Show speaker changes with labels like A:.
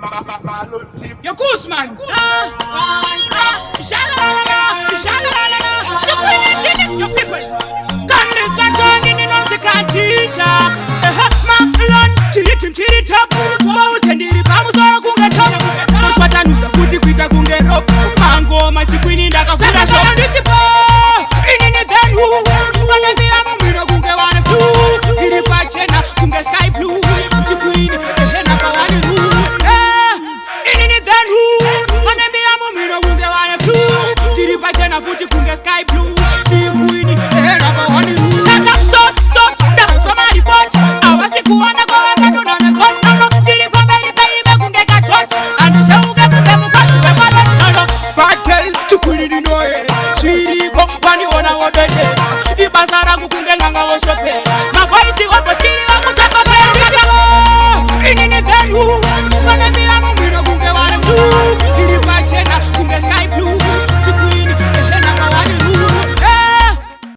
A: Your Guzman. Your people. Candice and Johnny, the can't teach her. Malon, cheat him, cheat up. Bows and did it,